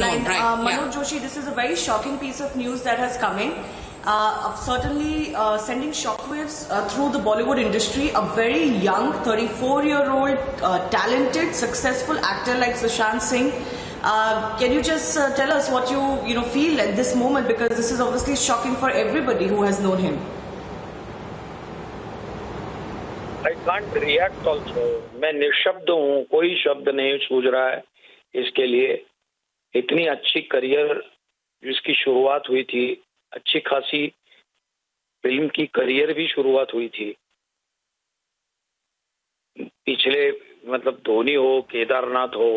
known, right? Manoj Joshi, this is a very shocking piece of news that has come in. Certainly sending shockwaves through the Bollywood industry. A very young, 34-year-old, talented, successful actor like Sushant Singh. Can you just tell us what you feel at this moment, because this is obviously shocking for everybody who has known him. I can't react also. मैं निशब्द हूँ, कोई शब्द नहीं सूझ रहा है इसके लिए. इतनी अच्छी करियर जिसकी शुरुआत हुई थी, अच्छी खासी फिल्म की करियर भी शुरुआत हुई थी. पिछले मतलब धोनी हो, केदारनाथ हो,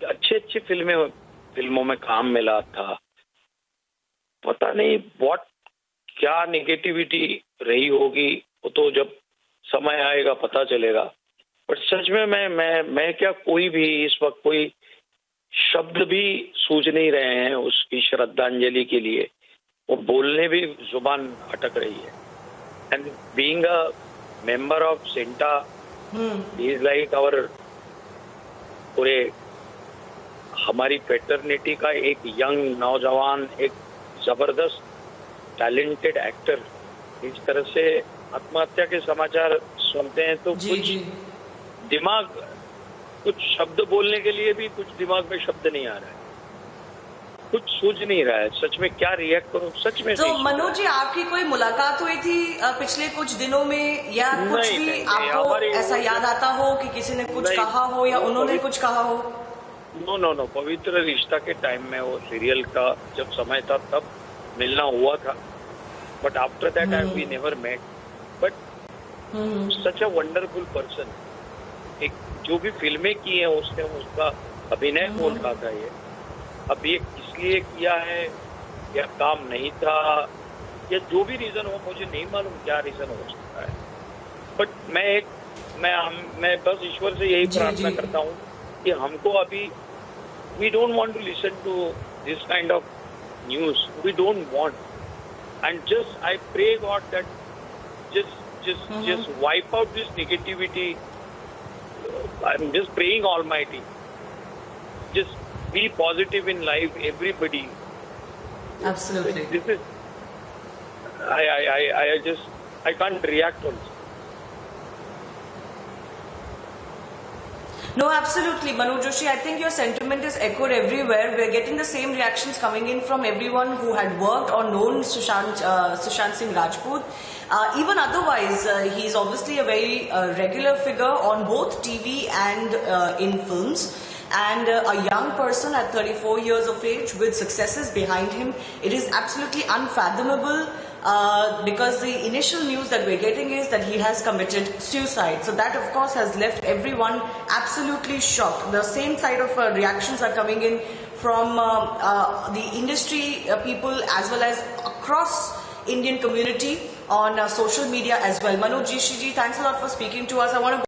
अच्छी फिल्मों में काम मिला था. पता नहीं क्या नेगेटिविटी रही होगी, वो तो जब समय आएगा पता चलेगा. पर सच में मैं क्या, कोई भी इस वक्त कोई शब्द भी सूझ नहीं रहे हैं उसकी श्रद्धांजलि के लिए. वो बोलने भी जुबान अटक रही है. And being a member of Senate, he is like our, पूरे हमारी फेटर्निटी का एक यंग नौजवान, एक जबरदस्त टैलेंटेड एक्टर. इस तरह से आत्महत्या के समाचार सुनते हैं तो कुछ शब्द बोलने के लिए भी कुछ दिमाग में शब्द नहीं आ रहा है, कुछ सूझ नहीं रहा है. सच में क्या रिएक्ट करूं, सच में. तो मनोज जी, आपकी कोई मुलाकात हुई थी पिछले कुछ दिनों में, या कुछ भी आपको ऐसा याद आता हो कि किसी ने कुछ कहा हो या उन्होंने कुछ कहा हो? नो. पवित्र रिश्ता के टाइम में, वो सीरियल का जब समय था तब मिलना हुआ था. But after that we never met. But such a wonderful person. एक जो भी फिल्में की हैं उसने, उसका अभिनय बोल रहा था. ये अब ये इसलिए किया है या काम नहीं था, या जो भी रीजन हो, मुझे नहीं मालूम क्या रीजन हो सकता है. बट मैं बस ईश्वर से यही प्रार्थना करता हूँ कि हमको अभी, we don't want to listen to this kind of news. We don't want. And just I pray God that just wipe out this negativity. I'm just praying Almighty. Just be positive in life, everybody. Absolutely. This is, I can't react also. No, absolutely, Manoj Joshi. I think your sentiment is echoed everywhere. We're getting the same reactions coming in from everyone who had worked or known Sushant Singh Rajput. Even otherwise, he's obviously a very regular figure on both TV and in films. And a young person at 34 years of age with successes behind him, it is absolutely unfathomable. Because the initial news that we're getting is that he has committed suicide. So that, of course, has left everyone absolutely shocked. The same side of reactions are coming in from the industry people as well as across Indian community on social media as well. Manoj Joshi ji, thanks a lot for speaking to us. I want to